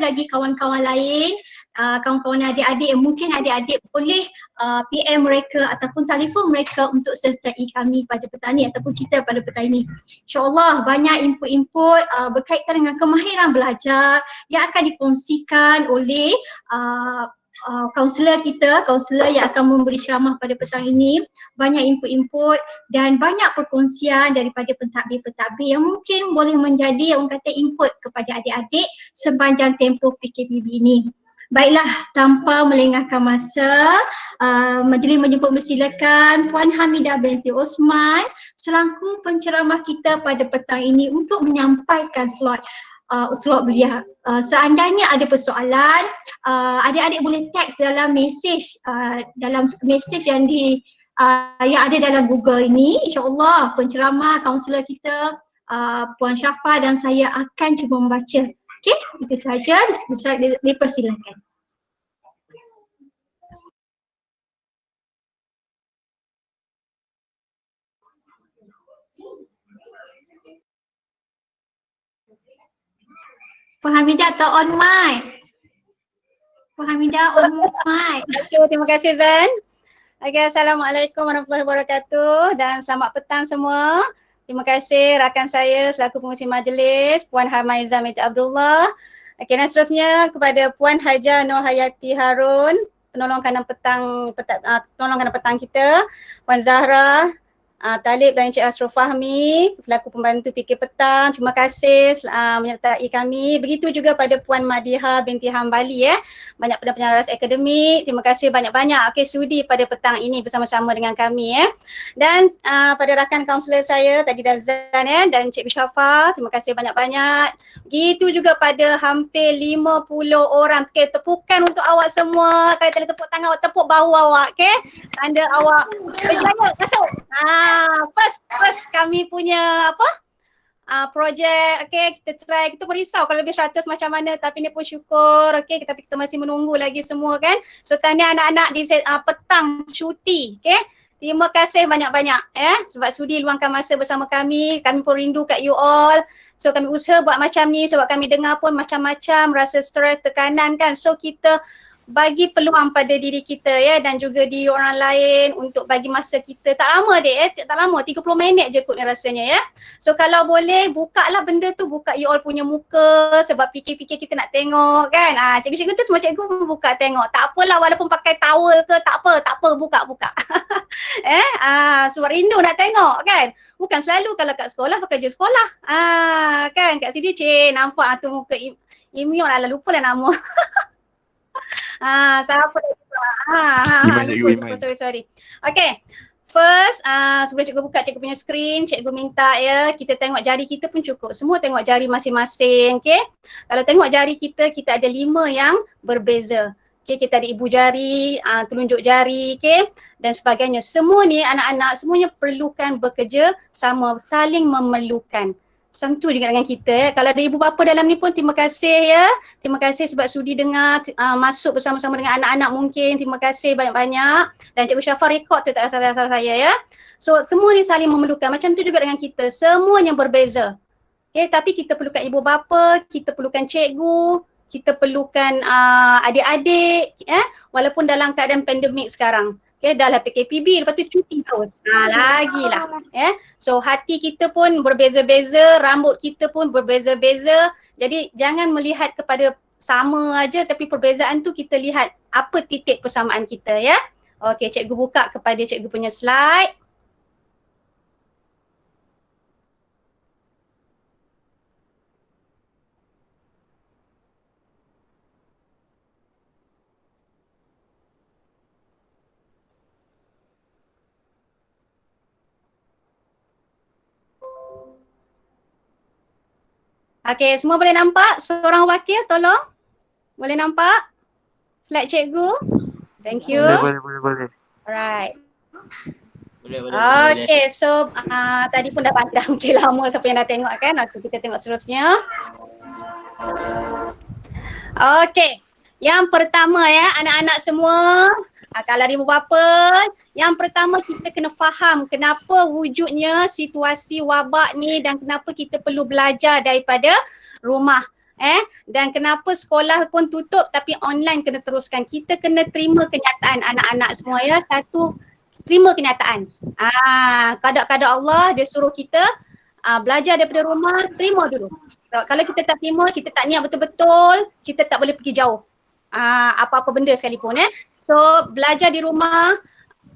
lagi kawan-kawan lain, kawan-kawan adik-adik yang mungkin adik-adik boleh PM mereka ataupun telefon mereka untuk sertai kami pada petang ini ataupun kita pada petang ini. InsyaAllah banyak input-input berkaitan dengan kemahiran belajar yang akan dikongsikan oleh kaunselor kita, kaunselor yang akan memberi ceramah pada petang ini. Banyak input-input dan banyak perkongsian daripada pentadbir-pentadbir yang mungkin boleh menjadi orang kata input kepada adik-adik sepanjang tempoh PKPB ini. Baiklah, tanpa melengahkan masa, majlis menyebut bersilakan Puan Hamidah binti Osman selaku penceramah kita pada petang ini untuk menyampaikan slot beliau. Seandainya ada persoalan, adik-adik boleh teks dalam mesej yang ada dalam Google ini. InsyaAllah penceramah kaunselor kita Puan Syafa dan saya akan cuba membaca. Okey, itu sahaja. Dipersilakan. Puan Hamidah atau on mic? Puan Hamidah on mic. Okay, terima kasih Zan. Okay, Assalamualaikum warahmatullahi wabarakatuh dan selamat petang semua. Terima kasih rakan saya selaku pengurusi majlis Puan Harmaizah binti Abdullah. Okay, dan seterusnya kepada Puan Haja Nur Hayati Harun, penolong kanan petang kita, Puan Zahra Talib dan Encik Asrul Fahmi selaku pembantu fikir petang. Terima kasih menyertai kami. Begitu juga pada Puan Madiha binti Hambali banyak penyaras akademik. Terima kasih banyak-banyak sudi pada petang ini bersama-sama dengan kami Dan pada rakan kaunselor saya tadi Dazan dan Encik Bishafa, terima kasih banyak-banyak. Begitu juga pada hampir 50 orang. Tepukan untuk awak semua. Kalau tak tepuk tangan awak, tepuk bahu awak. Tanda awak berjaya masuk. First kami punya projek, kita try, kita pun risau kalau lebih 100 macam mana, tapi ni pun syukur, tapi kita masih menunggu lagi semua kan. So tahniah anak-anak di petang cuti, terima kasih banyak-banyak sebab sudi luangkan masa bersama kami pun rindu kat you all. So kami usaha buat macam ni sebab kami dengar pun macam-macam rasa stres, tekanan kan. So kita bagi peluang pada diri kita dan juga di orang lain untuk bagi masa kita. Tak lama tak lama, 30 minit je kot ni rasanya So kalau boleh bukalah benda tu, buka you all punya muka sebab fikir-fikir kita nak tengok kan. Cikgu-cikgu tu semua cikgu pun buka tengok. Tak apalah walaupun pakai towel ke, tak apa, buka. Sebab rindu nak tengok kan. Bukan selalu kalau kat sekolah pakai baju sekolah. Kan kat sini nampak tu muka Imyon lah, lupa lah nama. Siapa lupa. Sorry. Okay. First, sebelum cikgu buka cikgu punya screen, cikgu minta kita tengok jari kita pun cukup. Semua tengok jari masing-masing, Kalau tengok jari kita ada 5 yang berbeza. Kita ada ibu jari, telunjuk jari, dan sebagainya. Semua ni anak-anak semuanya perlukan bekerja sama, saling memerlukan. Sentuh juga dengan kita. Kalau ada ibu bapa dalam ni pun terima kasih Terima kasih sebab sudi dengar masuk bersama-sama dengan anak-anak mungkin. Terima kasih banyak-banyak. Dan Cikgu Syafa rekod tu tak salah saya So semua ni saling memerlukan. Macam tu juga dengan kita. Semuanya berbeza. Tapi kita perlukan ibu bapa, kita perlukan cikgu, kita perlukan adik-adik walaupun dalam keadaan pandemik sekarang. Dah lah PKPB, lepas tu cuti terus. Lagilah. So hati kita pun berbeza-beza, rambut kita pun berbeza-beza. Jadi jangan melihat kepada sama aja, tapi perbezaan tu kita lihat apa titik persamaan kita Okey, cikgu buka kepada cikgu punya slide. Okey, semua boleh nampak? Seorang wakil tolong. Boleh nampak? Slide cikgu. Thank you. Boleh. Alright. Boleh. Okey, so tadi pun dah pandang lama siapa yang dah tengok kan. Kita tengok seterusnya. Okey. Yang pertama anak-anak semua, kalau ibu bapa, yang pertama kita kena faham kenapa wujudnya situasi wabak ni dan kenapa kita perlu belajar daripada rumah. Dan kenapa sekolah pun tutup tapi online kena teruskan. Kita kena terima kenyataan anak-anak semua ya. Satu, terima kenyataan. Kadang-kadang Allah dia suruh kita belajar daripada rumah, terima dulu. Kalau kita tak terima, kita tak niat betul-betul, kita tak boleh pergi jauh. Apa-apa benda sekalipun So belajar di rumah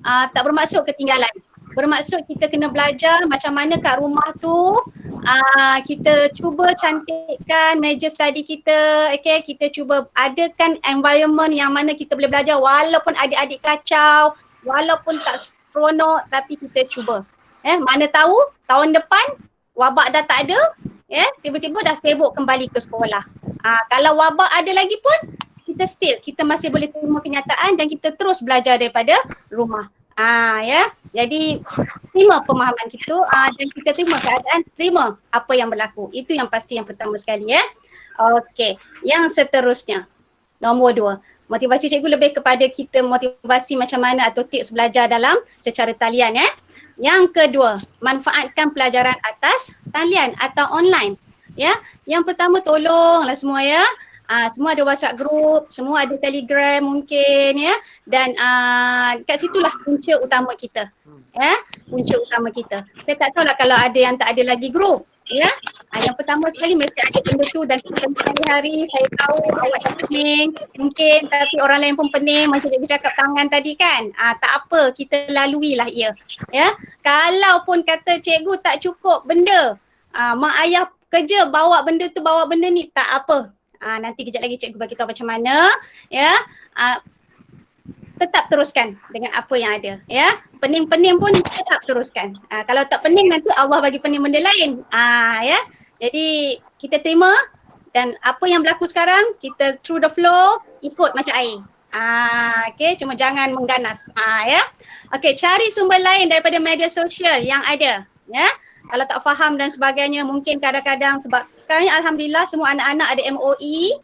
tak bermaksud ketinggalan. Bermaksud kita kena belajar macam mana kat rumah tu kita cuba cantikkan meja study kita, okay? Kita cuba adakan environment yang mana kita boleh belajar walaupun adik-adik kacau, walaupun tak seronok, tapi kita cuba. Mana tahu tahun depan wabak dah tak ada, tiba-tiba dah sibuk kembali ke sekolah. Kalau wabak ada lagi pun, kita masih boleh terima kenyataan dan kita terus belajar daripada rumah. Jadi terima pemahaman kita dan kita terima keadaan, terima apa yang berlaku. Itu yang pasti yang pertama sekali Okey, yang seterusnya nombor 2. Motivasi cikgu lebih kepada kita motivasi macam mana atau tips belajar dalam secara talian Yang kedua, manfaatkan pelajaran atas talian atau online. Yang pertama tolonglah semua semua ada WhatsApp group, semua ada Telegram mungkin dan kat situlah punca utama kita. Punca utama kita. Saya tak tahulah kalau ada yang tak ada lagi group Yang pertama sekali mesti ada benda tu dan kita hari-hari saya tahu awak tak pening mungkin tapi orang lain pun pening macam cikgu cakap tangan tadi kan. Tak apa, kita laluilah ia. Kalau pun kata cikgu tak cukup benda, mak ayah kerja bawa benda ni, tak apa. Nanti kejap lagi cikgu bagi tahu macam mana tetap teruskan dengan apa yang ada pening-pening pun tetap teruskan. Kalau tak pening nanti Allah bagi pening benda lain. Jadi kita terima dan apa yang berlaku sekarang kita through the flow, ikut macam air. Okay, cuma jangan mengganas. Okay, cari sumber lain daripada media sosial yang ada. Kalau tak faham dan sebagainya mungkin kadang-kadang sebab sekarang ni alhamdulillah semua anak-anak ada MOE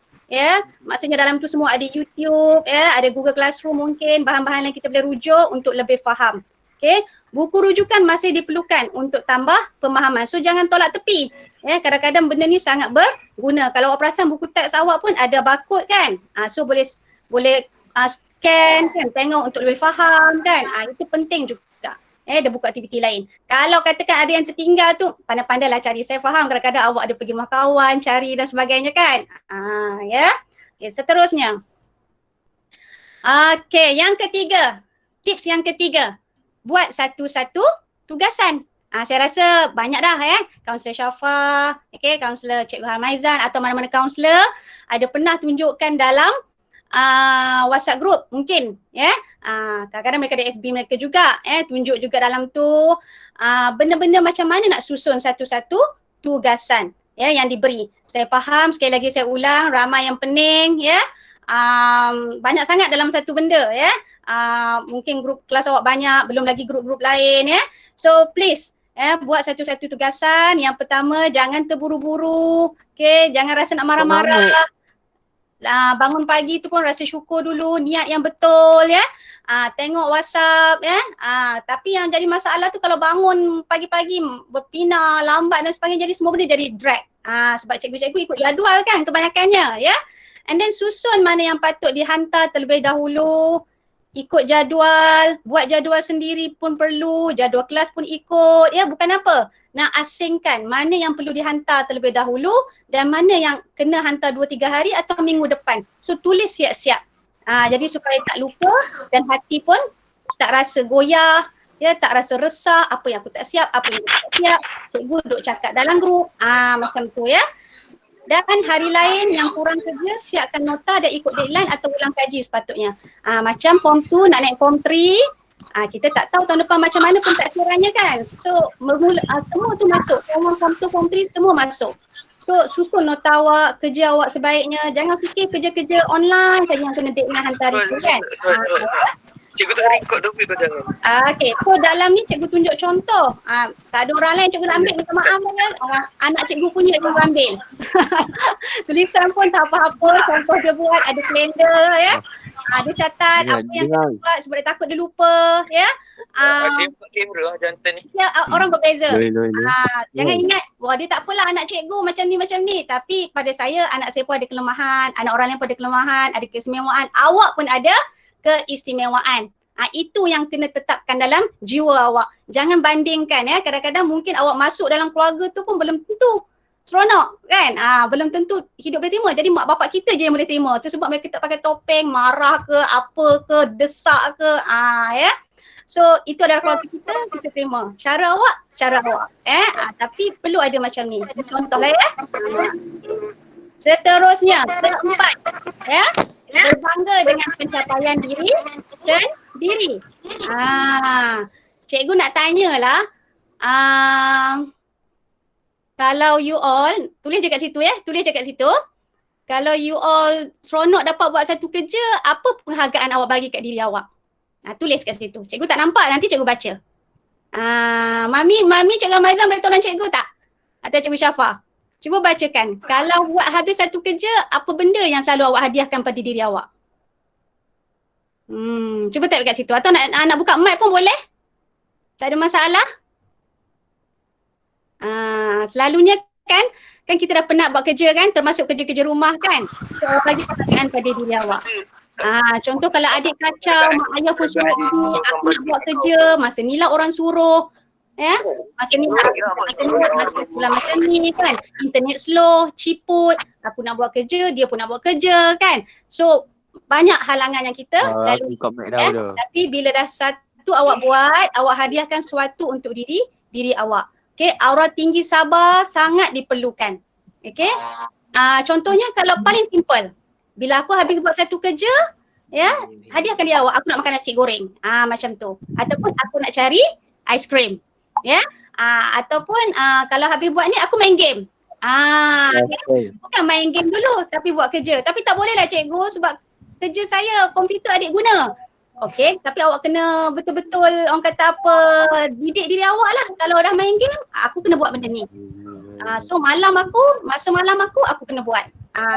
maksudnya dalam tu semua ada YouTube ada Google Classroom mungkin bahan-bahan yang kita boleh rujuk untuk lebih faham. Okay, buku rujukan masih diperlukan untuk tambah pemahaman. So jangan tolak tepi. Kadang-kadang benda ni sangat berguna. Kalau awak perasan buku teks awak pun ada barcode kan. So boleh scan kan, tengok untuk lebih faham kan. Itu penting juga. Dia buka aktiviti lain. Kalau katakan ada yang tertinggal tu, pandai-pandailah cari. Saya faham kadang-kadang awak ada pergi rumah kawan, cari dan sebagainya kan. Okay, seterusnya. Okay, yang ketiga. Tips yang ketiga. Buat satu-satu tugasan. Saya rasa banyak dah Kaunselor Syafa, okay, Kaunselor Cikgu Harmaizan atau mana-mana kaunselor ada pernah tunjukkan dalam WhatsApp group mungkin kadang-kadang mereka ada FB mereka juga tunjuk juga dalam tu benda-benda macam mana nak susun satu-satu tugasan yang diberi. Saya faham, sekali lagi saya ulang, ramai yang pening banyak sangat dalam satu benda mungkin grup kelas awak banyak, belum lagi grup-grup lain so please buat satu-satu tugasan. Yang pertama, jangan terburu-buru, okay, jangan rasa nak marah-marah. Bangun pagi tu pun rasa syukur dulu, niat yang betul tengok WhatsApp tapi yang jadi masalah tu kalau bangun pagi-pagi berpindah lambat dan sebagainya, jadi semua benda jadi drag sebab cikgu-cikgu ikut jadual kan kebanyakannya and then susun mana yang patut dihantar terlebih dahulu, ikut jadual, buat jadual sendiri pun perlu, jadual kelas pun ikut bukan apa, nak asingkan mana yang perlu dihantar terlebih dahulu dan mana yang kena hantar 2-3 hari atau minggu depan. So tulis siap-siap. Jadi supaya tak lupa dan hati pun tak rasa goyah, tak rasa resah, apa yang aku tak siap, apa yang aku tak siap. Cikgu duduk cakap dalam grup, macam tu Dan hari lain yang kurang kerja, siapkan nota dan ikut deadline atau ulang kaji sepatutnya. Macam form 2 nak naik form 3, kita tak tahu tahun depan macam mana pentakdirannya kan. So semua tu masuk, form 1, form 2, form 3 semua masuk. So susun nota awak, kerja awak sebaiknya. Jangan fikir kerja-kerja online saja yang kena deadline hantar itu kan. Cikgu tak record dulu kau jangan. Okay, so dalam ni cikgu tunjuk contoh. Tak ada orang lain cikgu nak ambil, minta maaf anak cikgu punya cikgu ambil. Tulisan pun tak apa-apa, contoh dia buat, ada kalender dia catat apa yang dia buat sebab dia takut dia lupa Ada kamera jantan ni. Orang berbeza. Jangan ingat wah dia tak apalah anak cikgu macam ni. Tapi pada saya, anak saya pun ada kelemahan, anak orang lain pun ada kelemahan, ada keistimewaan, awak pun ada keistimewaan. Itu yang kena tetapkan dalam jiwa awak. Jangan bandingkan ya, kadang-kadang mungkin awak masuk dalam keluarga tu pun belum tentu seronok kan. Belum tentu hidup boleh terima. Jadi mak bapak kita je yang boleh terima. Tu sebab mereka tak pakai topeng, marah ke, apa ke, desak ke, ya. So itu adalah keluarga kita terima. Cara awak. Tapi perlu ada macam ni. Contohlah ya. Seterusnya, keempat ya. Berbangga dengan pencapaian diri sendiri. Cikgu nak tanyalah, kalau you all, tulis je kat situ. Kalau you all seronok dapat buat satu kerja, apa penghargaan awak bagi kat diri awak? Tulis kat situ. Cikgu tak nampak, nanti cikgu baca. Mami Cikgu Amaizah boleh tolong cikgu tak? Atau Cikgu Syafa? Cuba bacakan. Kalau buat habis satu kerja, apa benda yang selalu awak hadiahkan pada diri awak? Cuba type kat situ. Atau nak buka mic pun boleh. Tak ada masalah. Selalunya kan kita dah penat buat kerja kan, termasuk kerja-kerja rumah kan. So, awak bagi perhatian pada diri awak. Contoh kalau adik kacau, mak ayah pun suruh ini, aku nak buat kerja, masa ni lah orang suruh. Ya, masa ni macam ni kan, internet slow, ciput, aku nak buat kerja, dia pun nak buat kerja kan. So banyak halangan yang kita lalui ya? Tapi bila dah satu awak buat, awak hadiahkan sesuatu untuk diri awak. Okay, aura tinggi sabar sangat diperlukan. Okay, contohnya kalau paling simple, bila aku habis buat satu kerja, ya, hadiahkan dia awak, aku nak makan nasi goreng, macam tu. Ataupun aku nak cari ice cream. Ya, ataupun kalau habis buat ni aku main game. Bukan main game dulu tapi buat kerja. Tapi tak boleh lah cikgu sebab kerja saya komputer adik guna. Okey, tapi awak kena betul-betul orang kata apa, didik diri awak lah. Kalau dah main game, aku kena buat benda ni. So masa malam aku kena buat.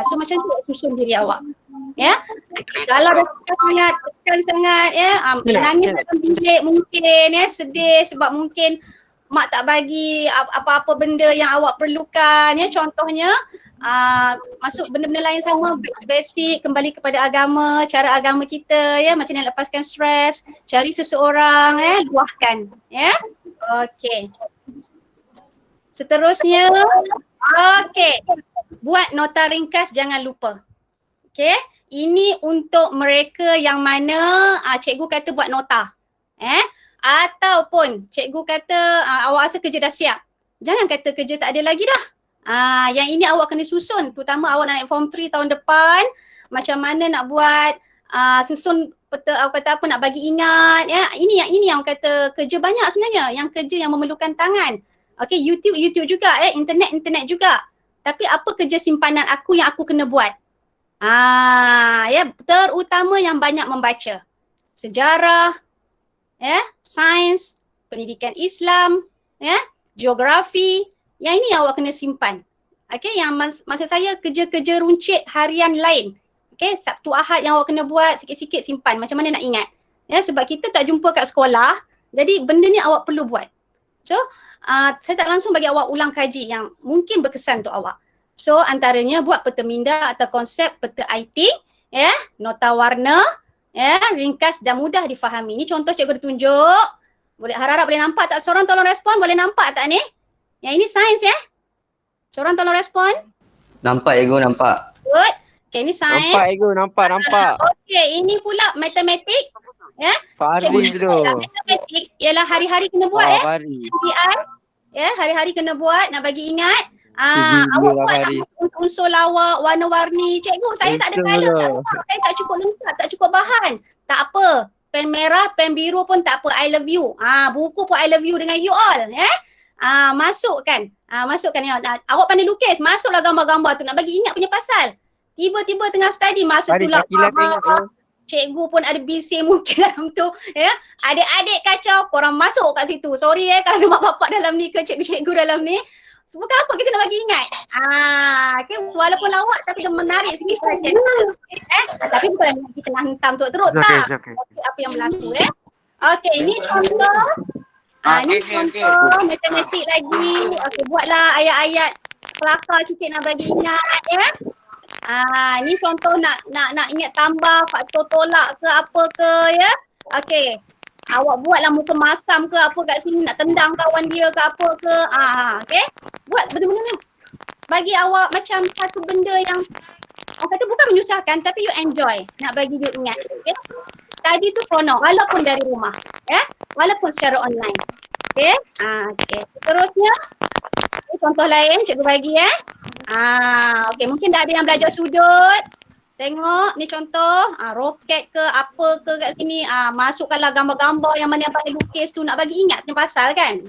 So macam tu susun diri awak. Ya, kalau dah tekan sangat ya, menangis dalam bilik mungkin ya, sedih sebab mungkin mak tak bagi apa-apa benda yang awak perlukan ya, contohnya masuk benda-benda lain sama, basic, kembali kepada agama, cara agama kita ya, macam mana lepaskan stres, cari seseorang ya, luahkan ya. Okey. Seterusnya, buat nota ringkas jangan lupa. Okey, ini untuk mereka yang mana cikgu kata buat nota. Ataupun cikgu kata awak rasa kerja dah siap. Jangan kata kerja tak ada lagi dah. Yang ini awak kena susun, terutama awak nak naik form 3 tahun depan, macam mana nak buat susun peta, awak kata apa, nak bagi ingat ya. Ini yang kata kerja banyak sebenarnya, yang kerja yang memerlukan tangan. Okey, YouTube juga internet juga. Tapi apa kerja simpanan aku yang aku kena buat? Ya, terutama yang banyak membaca. Sejarah, ya, sains, pendidikan Islam, ya, geografi, yang ini yang awak kena simpan. Okey, yang masa saya kerja-kerja runcit harian lain. Okey, Sabtu Ahad yang awak kena buat sikit-sikit simpan. Macam mana nak ingat? Ya, sebab kita tak jumpa kat sekolah, jadi benda ni awak perlu buat. So, saya tak langsung bagi awak ulang kaji yang mungkin berkesan untuk awak. So, antaranya buat peta minda atau konsep peta IT, ya, nota warna, ya, ringkas dan mudah difahami. Ini contoh cikgu tunjuk. Harap-harap boleh nampak tak? Seorang tolong respon, boleh nampak tak ni? Yang ini sains ya? Seorang tolong respon. Nampak cikgu, nampak. Good. Okay, ini sains. Nampak cikgu, nampak. Okay, ini pula matematik. Ya. Faris tu. Matematik ialah hari-hari kena buat ya. Faris. Ya, hari-hari kena buat, nak bagi ingat. Awak buat unsur lawak, warna-warni. Cikgu, saya tak ada colour. Saya tak cukup lengkap, tak cukup bahan. Tak apa. Pen merah, pen biru pun tak apa. I love you. Buku pun I love you dengan you all. Ya. Masukkan ya. Awak pandai lukis, masuklah gambar-gambar tu, nak bagi ingat punya pasal. Tiba-tiba tengah study, masuk tu lah. Cikgu pun ada bising mungkin dalam tu ya. Adik-adik kacau, korang masuk kat situ. Sorry kalau mak bapak dalam ni ke cikgu-cikgu dalam ni. Bukan apa kita nak bagi ingat. Okay, walaupun lawak tapi dia menarik sikit saja. Tapi bukan kita nak hentam teruk tak. Okay. Apa yang berlaku Okay, ini contoh. Ini contoh matematik lagi. bagi. Okey, buatlah ayat-ayat kelakar sikit nak bagi ingat ya. Ni contoh nak ingat tambah faktor tolak ke apa ke ya. Okey. Awak buatlah muka masam ke apa kat sini, nak tendang kawan dia ke apa ke. Okey. Buat benda-benda ni bagi awak macam satu benda yang orang kata bukan menyusahkan tapi you enjoy, nak bagi you ingat. Okay? Tadi tu seronok walaupun dari rumah, ya, walaupun secara online. Okay, okay. Terusnya contoh lain cikgu bagi okay, mungkin dah ada yang belajar sudut. Tengok ni contoh, roket ke apa ke kat sini, masukkanlah gambar-gambar yang mana yang pandai lukis tu, nak bagi ingat punya pasal kan.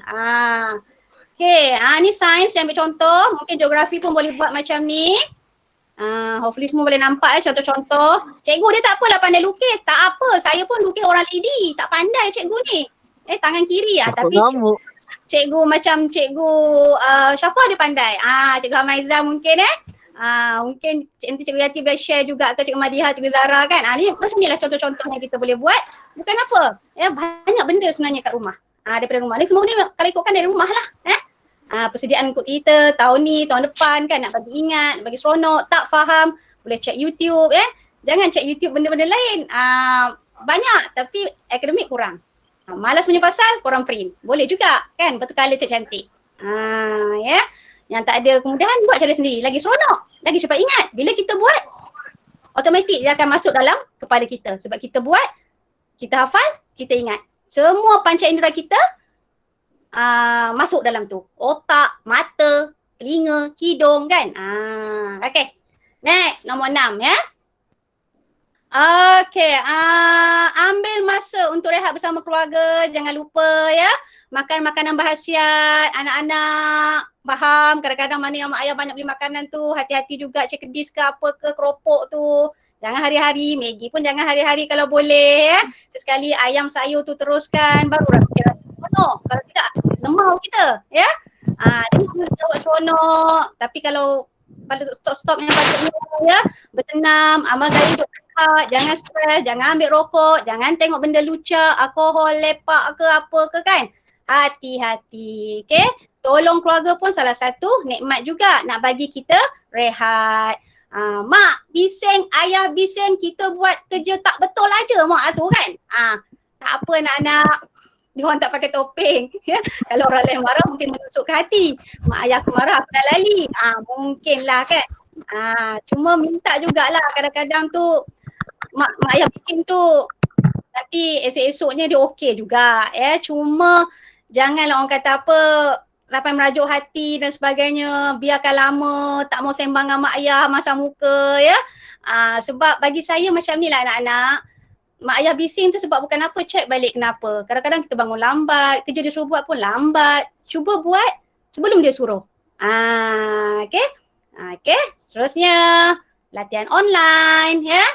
Okay, ni sains yang ambil contoh, mungkin geografi pun boleh buat macam ni. Hopefully semua boleh nampak contoh-contoh. Cikgu dia tak apalah pandai lukis, tak apa. Saya pun lukis orang lidi, tak pandai cikgu ni. Tangan kiri tapi cikgu macam cikgu Syafa dia pandai. Cikgu Hamaiza mungkin mungkin nanti cikgu Yati boleh share juga ke cikgu Madiha, cikgu Zara kan. Ni macam ni lah contoh-contoh yang kita boleh buat. Bukan apa, banyak benda sebenarnya kat rumah. Daripada rumah. Ni semua ni kalau ikutkan dari rumah lah. Persediaan untuk kita tahun ni, tahun depan kan, nak bagi ingat, nak bagi seronok, tak faham, boleh check YouTube Jangan check YouTube benda-benda lain. Banyak tapi akademik kurang. Malas punya pasal, korang print. Boleh juga kan, betul colour cantik. Yang tak ada kemudahan, buat cara sendiri. Lagi seronok, lagi cepat ingat. Bila kita buat, automatik dia akan masuk dalam kepala kita. Sebab kita buat, kita hafal, kita ingat. Semua panca indera kita masuk dalam tu. Otak, mata, telinga, hidung kan. Okay. Next, nombor 6 ya. Okay. Ambil masa untuk rehat bersama keluarga. Jangan lupa ya. Makan makanan berkhasiat. Anak-anak faham kadang-kadang mana yang mak ayah banyak beli makanan tu. Hati-hati juga cek kedis ke apa ke, keropok tu. Jangan hari-hari. Maggi pun jangan hari-hari kalau boleh ya. Sesekali ayam sayur tu teruskan. Barulah fikir seronok. Kalau tidak, lemau kita ya. Dia mesti jawab seronok. Tapi kalau stop-stop yang patutnya ya, bersenam, amal gaya hidup sihat, jangan stres, jangan ambil rokok, jangan tengok benda lucah, alkohol, lepak ke apa ke kan. Hati-hati, okay. Tolong keluarga pun salah satu nikmat juga nak bagi kita rehat. Mak bising, ayah bising, kita buat kerja tak betul aja mak tu kan. Tak apa anak-anak. Dia orang tak pakai topeng. Ya. Kalau orang lain marah mungkin menusuk ke hati. Mak ayah aku marah aku dah lali. Mungkinlah kan. Cuma minta jugalah kadang-kadang tu mak ayah bising tu nanti esok-esoknya dia okey juga. Cuma janganlah orang kata apa sampai merajuk hati dan sebagainya. Biarkan lama, tak mau sembang dengan mak ayah masa muka ya. Sebab bagi saya macam ni lah anak-anak. Mak ayah bising tu sebab bukan apa, check balik kenapa. Kadang-kadang kita bangun lambat, kerja dia suruh buat pun lambat. Cuba buat sebelum dia suruh. Okay. Okay, seterusnya latihan online ya.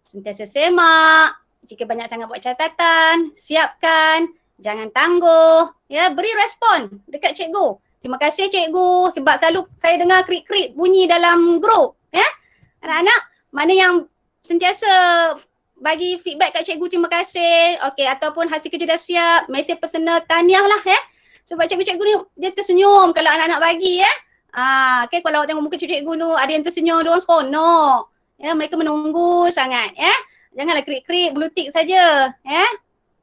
Sentiasa semak. Jika banyak sangat buat catatan, siapkan. Jangan tangguh. Ya, beri respon dekat cikgu. Terima kasih cikgu sebab selalu saya dengar krik-krik bunyi dalam grup. Ya. Anak-anak, mana yang sentiasa bagi feedback kat cikgu terima kasih. Okey, ataupun hasil kerja dah siap, mesej personal tahniah lah ya. Sebab cikgu-cikgu ni dia tersenyum kalau anak-anak bagi ya. Okay, kalau awak tengok muka cikgu tu ada yang tersenyum, dia orang seronok. Ya, mereka menunggu sangat ya. Janganlah krik-krik, blutik saja ya.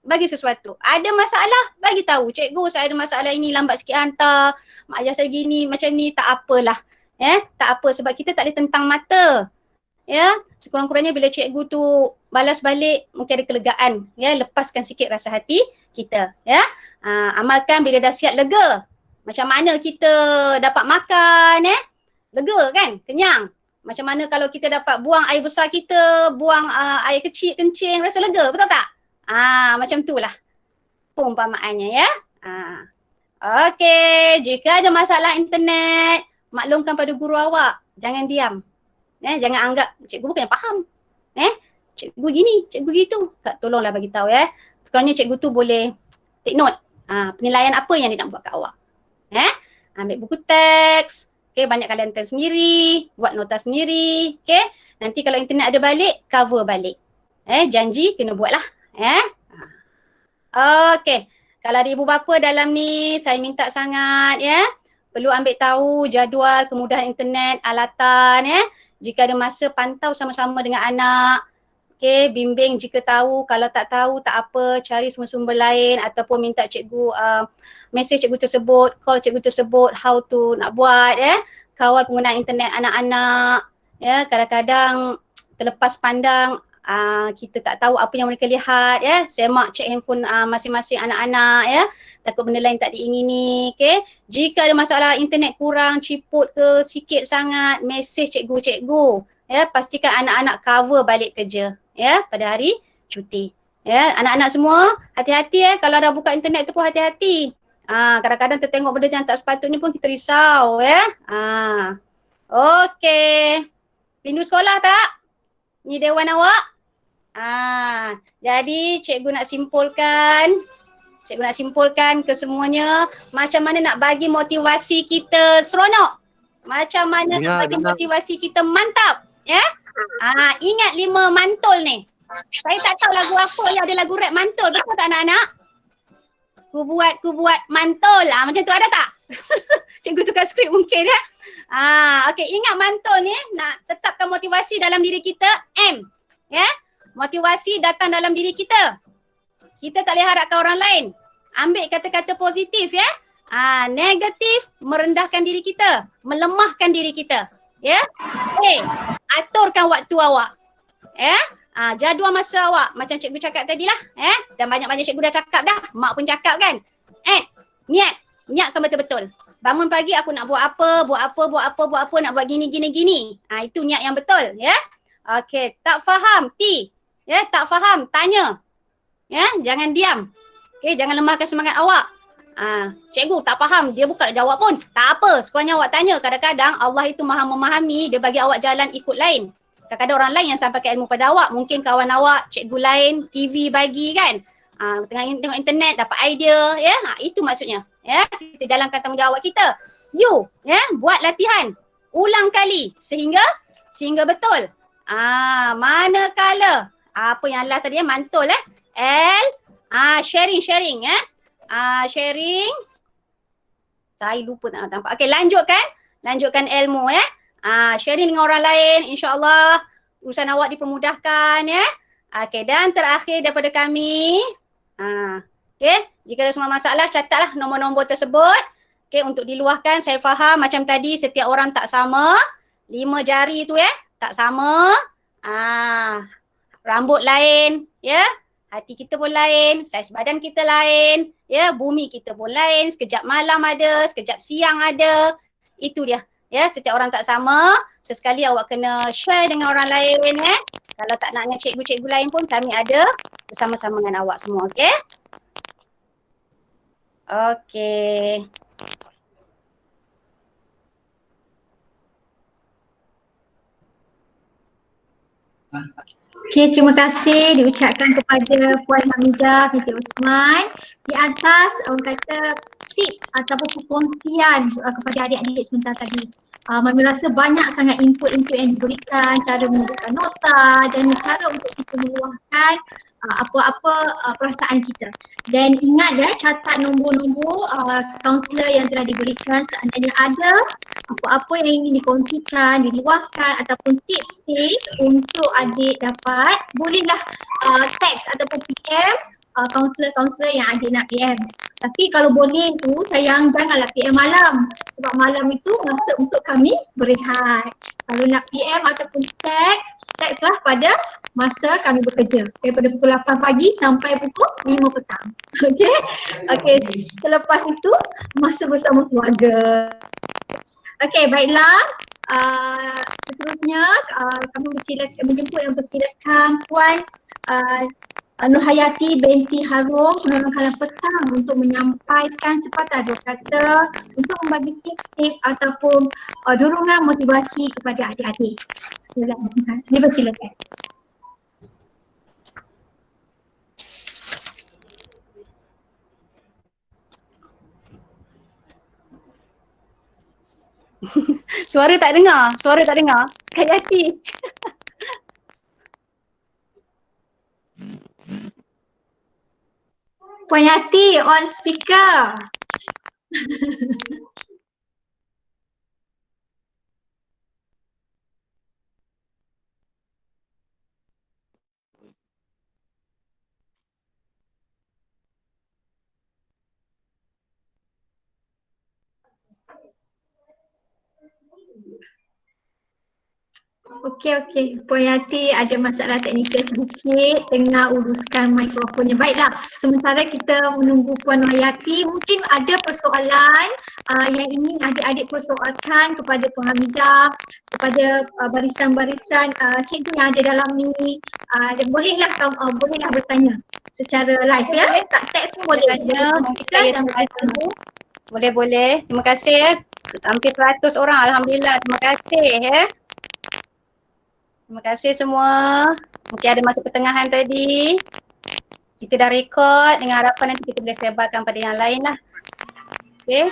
Bagi sesuatu. Ada masalah, bagi tahu. Cikgu saya ada masalah ini, lambat sikit hantar. Mak ayah saya gini, macam ni, tak apalah. Ya, tak apa sebab kita tak boleh tentang mata. Ya, sekurang-kurangnya bila cikgu tu balas balik mungkin ada kelegaan ya, lepaskan sikit rasa hati kita ya. Amalkan bila dah siap lega. Macam mana kita dapat makan lega kan, kenyang. Macam mana kalau kita dapat buang air besar kita, buang air kecil kencing, rasa lega, betul tak? Macam tu lah perumpamaannya ya. Okey, jika ada masalah internet, maklumkan pada guru awak, jangan diam. Jangan anggap cikgu bukan yang faham. Cikgu gini, cikgu gitu. Tak, tolonglah bagi tahu ya. Sekurangnya cikgu tu boleh take note. Penilaian apa yang dia nak buat kat awak. Ambil buku teks. Okay, banyak kalian teks sendiri, buat nota sendiri. Okay, nanti kalau internet ada balik, cover balik. Janji kena buat lah. Okay. Kalau ada ibu bapa dalam ni, saya minta sangat ya. Perlu ambil tahu jadual, kemudahan internet, alatan ya. Jika ada masa pantau sama-sama dengan anak. Okay, bimbing jika tahu, kalau tak tahu tak apa, cari sumber-sumber lain ataupun minta cikgu, mesej cikgu tersebut, call cikgu tersebut, how to nak buat ya. Kawal penggunaan internet anak-anak ya, kadang-kadang terlepas pandang kita tak tahu apa yang mereka lihat ya. Semak cek handphone masing-masing anak-anak ya. Takut benda lain tak diingini, okay. Jika ada masalah internet kurang, ciput ke sikit sangat, mesej cikgu-cikgu ya, pastikan anak-anak cover balik kerja ya pada hari cuti. Ya, anak-anak semua hati-hati ya, kalau dah buka internet tu pun hati-hati. Kadang-kadang tertengok benda yang tak sepatutnya pun kita risau ya. Okey. Rindu sekolah tak? Ni dewan awak? Jadi cikgu nak simpulkan ke semuanya macam mana nak bagi motivasi kita seronok. Macam mana nak bagi motivasi kita mantap, ya? Ingat 5 mantul ni. Saya tak tahu lagu apa yang ada lagu rap mantul, betul tak anak-anak? Ku buat mantul. Macam tu ada tak? Cikgu tukar skrip mungkin ya. Okey, ingat mantul ni nak tetapkan motivasi dalam diri kita. M, ya? Motivasi datang dalam diri kita. Kita tak boleh harapkan orang lain. Ambil kata-kata positif ya. Negatif merendahkan diri kita, melemahkan diri kita. Ya. Aturkan waktu awak. Ya. Jadual masa awak macam cikgu cakap tadilah. Dan banyak-banyak cikgu dah cakap dah. Mak pun cakap kan. Niatkan betul-betul. Bangun pagi aku nak buat apa, nak buat gini. Itu niat yang betul ya. Okey, tak faham, T. Ya, tak faham, tanya. Ya, jangan diam. Okey, jangan lemahkan semangat awak. Cikgu tak faham, dia bukan jawab pun. Tak apa, sekurangnya awak tanya. Kadang-kadang Allah itu maha memahami, dia bagi awak jalan ikut lain. Kadang-kadang orang lain yang sampaikan ilmu pada awak. Mungkin kawan awak, cikgu lain, TV bagi kan. Tengok internet, dapat idea. Ya, itu maksudnya. Ya, kita jalankan tanggungjawab kita. You, ya, buat latihan. Ulang kali sehingga betul. Manakala apa yang Allah tadi mantul L, sharing ya. Sharing. Saya lupa tak nampak. Okey, lanjutkan ilmu ya. Sharing dengan orang lain, insya-Allah urusan awak dipermudahkan ya. Okey, dan terakhir daripada kami, okey, jika ada semua masalah catatlah nombor-nombor tersebut. Okey, untuk diluahkan saya faham macam tadi setiap orang tak sama. 5 jari tu ya, tak sama. Rambut lain, ya. Hati kita pun lain, saiz badan kita lain, ya. Bumi kita pun lain, sekejap malam ada, sekejap siang ada. Itu dia. Ya, setiap orang tak sama. Sesekali awak kena share dengan orang lain ya. Kalau tak nak dengan cikgu-cikgu lain pun kami ada bersama-sama dengan awak semua, okey? Okey. Okey, terima kasih diucapkan kepada Puan Hamidah binti Osman. Di atas orang kata tips ataupun perkongsian kepada adik-adik sebentar tadi. Mami rasa banyak sangat input-input yang diberikan, cara menunjukkan nota dan cara untuk kita meluahkan apa-apa perasaan kita. Dan ingat ya, catat nombor-nombor kaunselor yang telah diberikan seandainya ada apa-apa yang ingin dikongsikan, diluahkan ataupun tips-tips untuk adik dapat, bolehlah teks ataupun PM kaunselor-kaunselor yang adik nak PM. Tapi kalau boleh tu sayang janganlah PM malam, sebab malam itu masa untuk kami berehat. Kalau nak PM ataupun tekslah pada masa kami bekerja, daripada pukul 8 pagi sampai pukul 5 petang. Okey, selepas itu masa bersama keluarga. Okey, baiklah. Seterusnya kami menjemput dan persilakan Puan Nurhayati binti Harum, penolong kalangan petang untuk menyampaikan sepatah dua kata untuk membagi tips-tips ataupun dorongan motivasi kepada adik-adik. Dipersilakan. Suara tak dengar. Hayati. Puan Yati on speaker. Okey. Puan Yati ada masalah teknikal sedikit, tengah uruskan mikrofonnya. Baiklah, sementara kita menunggu Puan Yati, mungkin ada persoalan yang ingin adik-adik persoalkan kepada Puan Hamidah, kepada barisan-barisan cikgu yang ada dalam ni. Bolehlah bertanya secara live ya. Tak teks pun boleh. Tanya, mungkin saya terbantu. Boleh. Terima kasih. Hampir 100 orang. Alhamdulillah. Terima kasih ya. Terima kasih semua. Mungkin ada masa pertengahan tadi. Kita dah rekod dengan harapan nanti kita boleh sebarkan pada yang lain lah. Okay.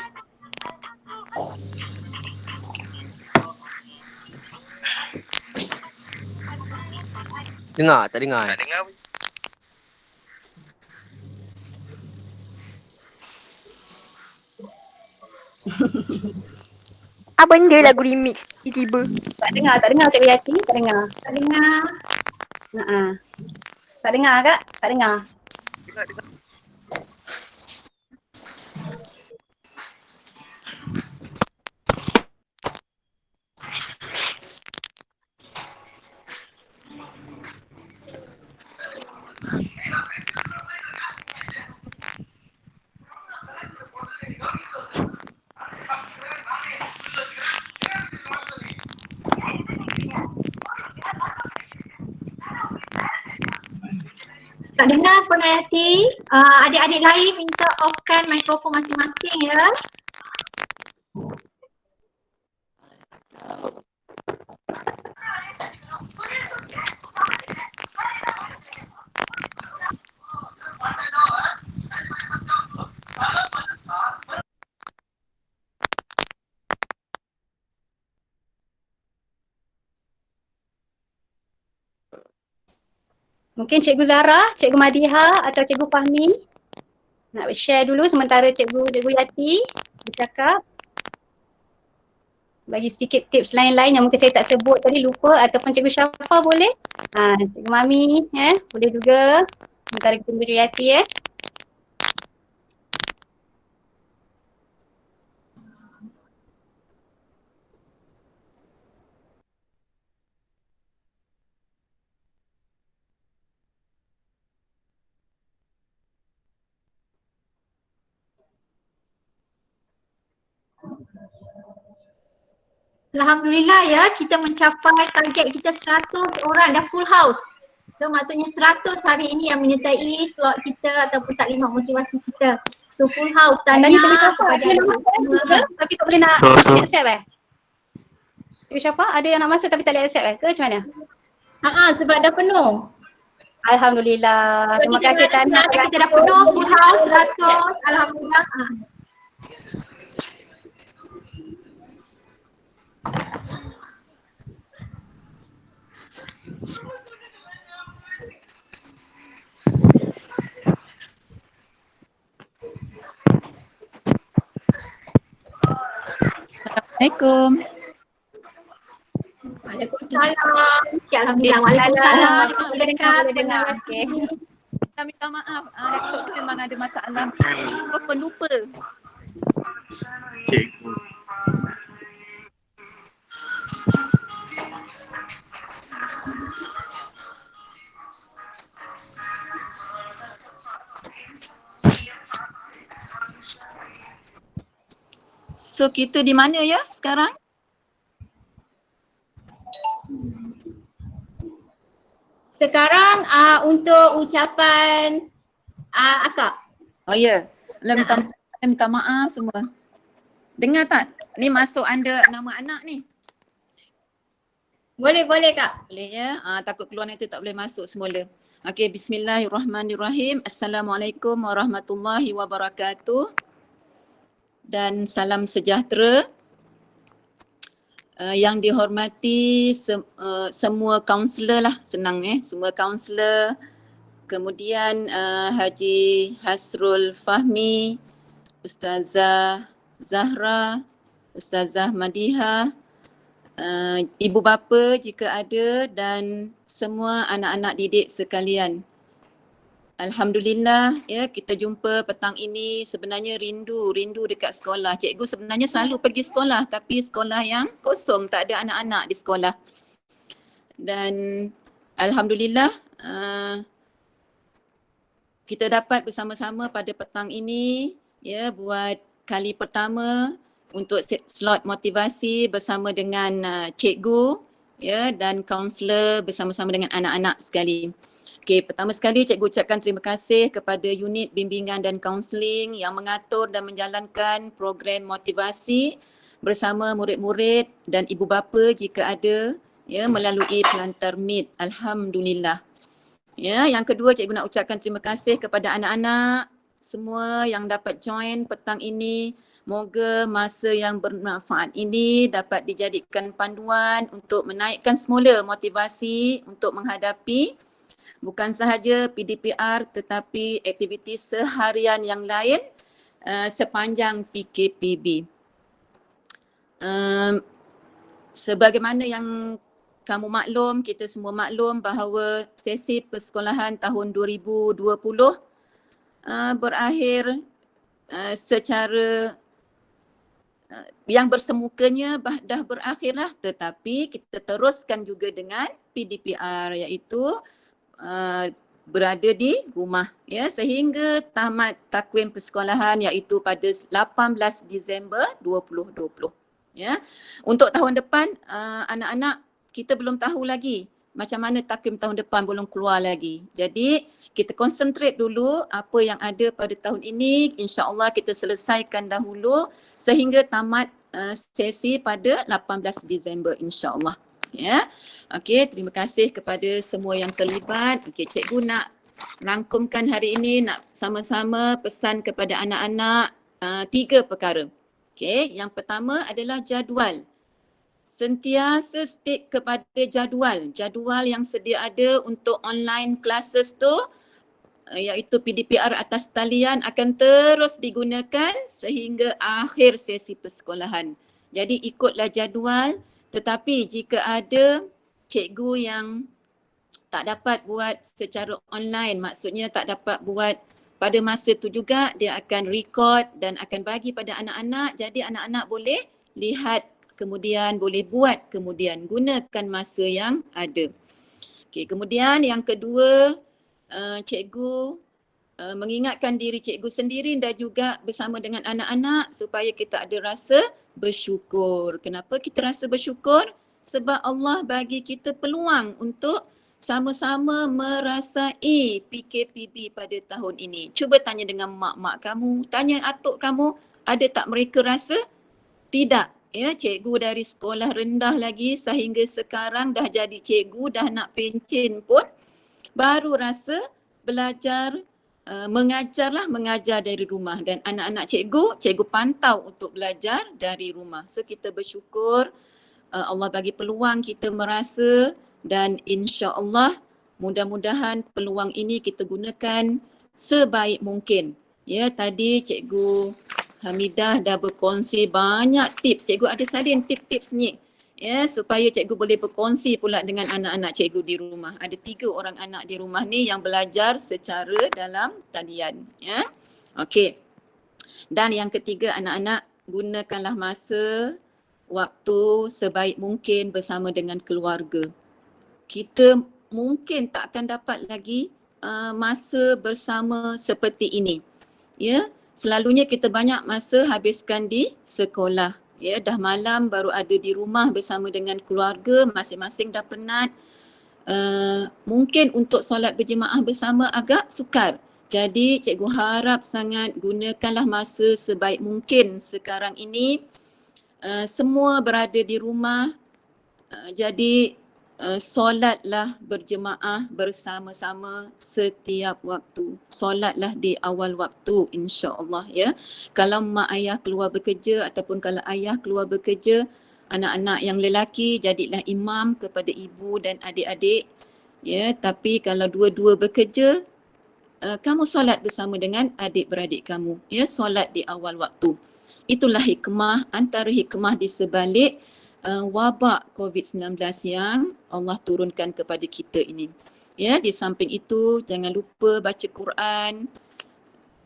Dengar, tak dengar? Tak dengar. Apa benda lagu remix tiba-tiba? Tak dengar Cikgu Yati? Tak dengar? Tak dengar. Tak dengar Kak? Tak dengar? Dengar. Tak dengar Puan Yati. Adik-adik lain minta offkan mikrofon masing-masing ya. Mungkin Cikgu Zara, Cikgu Madiha atau Cikgu Fahmi nak share dulu sementara Cikgu Yati bercakap. Bagi sedikit tips lain-lain yang mungkin saya tak sebut tadi, lupa, ataupun Cikgu Syafa boleh. Cikgu Mami boleh juga sementara kita tunggu Cikgu Yati Alhamdulillah ya, kita mencapai target kita 100 orang, dah full house. So maksudnya 100 hari ini yang menyertai slot kita ataupun taklimat motivasi kita. So full house, tanya kepada tapi tak boleh nak accept Cikgu Syafa ada yang nak masuk tapi tak boleh accept ke macam mana? Sebab dah penuh. Alhamdulillah. Terima kasih Tania. Kita dah penuh full house 100. Alhamdulillah. Assalamualaikum. Waalaikumsalam. Alhamdulillah. Waalaikumsalam. Mari silakan. Saya minta maaf, laptop tu memang ada masalah. Lupa. So kita di mana ya sekarang? Sekarang untuk ucapan akak. Oh ya, minta maaf semua. Dengar tak? Ni masuk anda nama anak ni. Boleh Kak. Boleh ya? Takut keluar nanti tak boleh masuk semula. Okey, bismillahirrahmanirrahim. Assalamualaikum warahmatullahi wabarakatuh. Dan salam sejahtera. Yang dihormati semua kaunselor lah, senang semua kaunselor, kemudian Haji Hasrul Fahmi, Ustazah Zahra, Ustazah Madihah, ibu bapa jika ada, dan semua anak-anak didik sekalian. Alhamdulillah, ya, kita jumpa petang ini. Sebenarnya rindu dekat sekolah. Cikgu sebenarnya selalu pergi sekolah, tapi sekolah yang kosong, tak ada anak-anak di sekolah. Dan alhamdulillah kita dapat bersama-sama pada petang ini, ya, buat kali pertama untuk slot motivasi bersama dengan cikgu, ya, dan kaunselor bersama-sama dengan anak-anak sekali. Okey, pertama sekali cikgu ucapkan terima kasih kepada unit bimbingan dan kaunseling yang mengatur dan menjalankan program motivasi bersama murid-murid dan ibu bapa jika ada, ya, melalui Pelantar Meet. Alhamdulillah. Ya, yang kedua cikgu nak ucapkan terima kasih kepada anak-anak semua yang dapat join petang ini. Moga masa yang bermanfaat ini dapat dijadikan panduan untuk menaikkan semula motivasi untuk menghadapi bukan sahaja PDPR tetapi aktiviti seharian yang lain sepanjang PKPB. Sebagaimana yang kamu maklum, kita semua maklum bahawa sesi persekolahan tahun 2020 berakhir secara yang bersemukanya dah berakhirlah, tetapi kita teruskan juga dengan PDPR, iaitu berada di rumah, ya, sehingga tamat takwim persekolahan iaitu pada 18 Disember 2020. Ya. Untuk tahun depan anak-anak kita belum tahu lagi macam mana takwim tahun depan, belum keluar lagi. Jadi kita konsentrate dulu apa yang ada pada tahun ini, insya-Allah kita selesaikan dahulu sehingga tamat sesi pada 18 Disember insya-Allah. Ya. Okey, terima kasih kepada semua yang terlibat. Okey, cikgu nak rangkumkan hari ini, nak sama-sama pesan kepada anak-anak 3 perkara. Okey, yang pertama adalah jadual. Sentiasa stick kepada jadual yang sedia ada untuk online classes tu, iaitu PDPR atas talian akan terus digunakan sehingga akhir sesi persekolahan. Jadi ikutlah jadual. Tetapi jika ada cikgu yang tak dapat buat secara online, maksudnya tak dapat buat pada masa tu juga, dia akan record dan akan bagi pada anak-anak. Jadi anak-anak boleh lihat kemudian, boleh buat kemudian, gunakan masa yang ada. Okey, kemudian yang kedua, cikgu mengingatkan diri cikgu sendiri dan juga bersama dengan anak-anak supaya kita ada rasa bersyukur. Kenapa kita rasa bersyukur? Sebab Allah bagi kita peluang untuk sama-sama merasai PKPB pada tahun ini. Cuba tanya dengan mak-mak kamu, tanya atuk kamu, ada tak mereka rasa? Tidak. Ya, cikgu dari sekolah rendah lagi sehingga sekarang dah jadi cikgu, dah nak pencen pun baru rasa belajar, mengajar dari rumah, dan anak-anak cikgu pantau untuk belajar dari rumah. So kita bersyukur Allah bagi peluang kita merasa, dan insya-Allah mudah-mudahan peluang ini kita gunakan sebaik mungkin. Ya, tadi Cikgu Hamidah dah berkongsi banyak tips. Cikgu ada salin tips-tips ni, ya, supaya cikgu boleh berkongsi pula dengan anak-anak cikgu di rumah. Ada 3 orang anak di rumah ni yang belajar secara dalam talian, ya. Okey. Dan yang ketiga, anak-anak gunakanlah masa, waktu sebaik mungkin bersama dengan keluarga. Kita mungkin tak akan dapat lagi masa bersama seperti ini. Ya, selalunya kita banyak masa habiskan di sekolah. Ya, dah malam baru ada di rumah bersama dengan keluarga, masing-masing dah penat. Mungkin untuk solat berjemaah bersama agak sukar. Jadi cikgu harap sangat gunakanlah masa sebaik mungkin sekarang ini. Semua berada di rumah, jadi solatlah berjemaah bersama-sama setiap waktu. Solatlah di awal waktu, insya-Allah, ya. Kalau mak ayah keluar bekerja ataupun kalau ayah keluar bekerja, anak-anak yang lelaki jadilah imam kepada ibu dan adik-adik, ya. Tapi kalau dua-dua bekerja, kamu solat bersama dengan adik-beradik kamu, ya, solat di awal waktu. Itulah hikmah, antara hikmah di sebalik wabak COVID-19 yang Allah turunkan kepada kita ini. Ya, di samping itu jangan lupa baca Quran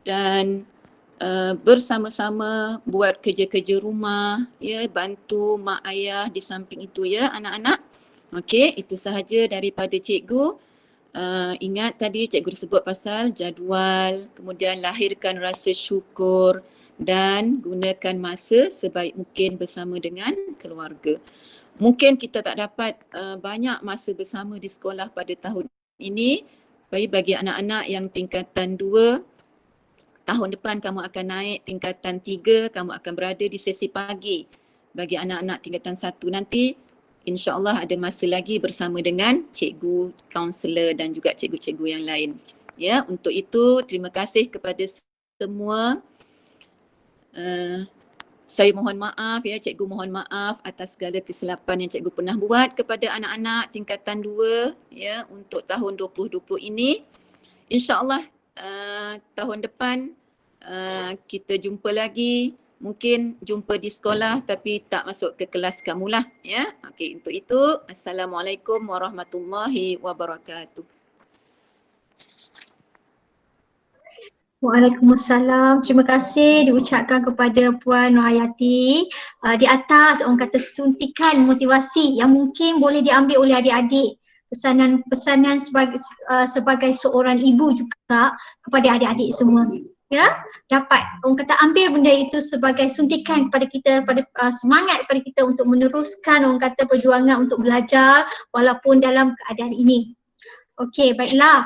dan bersama-sama buat kerja-kerja rumah, ya, bantu mak ayah di samping itu, ya anak-anak. Okey, itu sahaja daripada cikgu. Ingat tadi cikgu sebut pasal jadual, kemudian lahirkan rasa syukur dan gunakan masa sebaik mungkin bersama dengan keluarga. Mungkin kita tak dapat banyak masa bersama di sekolah pada tahun ini, bagi anak-anak yang tingkatan 2, tahun depan kamu akan naik tingkatan 3, kamu akan berada di sesi pagi. Bagi anak-anak tingkatan 1 nanti, insya-Allah ada masa lagi bersama dengan cikgu, kaunselor dan juga cikgu-cikgu yang lain. Ya, untuk itu terima kasih kepada semua. Saya mohon maaf, ya, cikgu mohon maaf atas segala kesilapan yang cikgu pernah buat kepada anak-anak tingkatan 2, ya, untuk tahun 2020 ini. Insya-Allah tahun depan kita jumpa lagi, mungkin jumpa di sekolah tapi tak masuk ke kelas kamulah, ya. Okey, untuk itu Assalamualaikum warahmatullahi wabarakatuh. Waalaikumsalam. Terima kasih diucapkan kepada Puan Nurhayati. Di atas orang kata suntikan motivasi yang mungkin boleh diambil oleh adik-adik. Pesanan sebagai seorang ibu juga kepada adik-adik semua. Ya, dapat orang kata ambil benda itu sebagai suntikan kepada kita, pada semangat kepada kita untuk meneruskan orang kata perjuangan untuk belajar walaupun dalam keadaan ini. Okey, baiklah.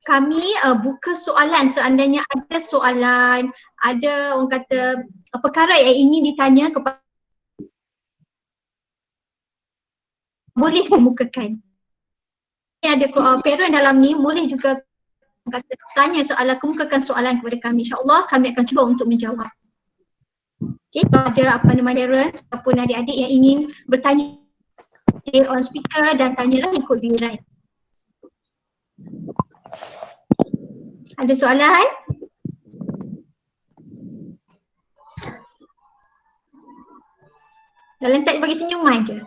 Kami buka soalan, seandainya ada soalan, ada orang kata perkara yang ingin ditanya kepada, boleh kemukakan. Ada parent dalam ni, boleh juga kata tanya soalan, kemukakan soalan kepada kami. InsyaAllah kami akan cuba untuk menjawab. Okey, pada parents ataupun adik-adik yang ingin bertanya on speaker dan tanyalah ikut giliran. Ada soalan? Dalam tak bagi senyuman je.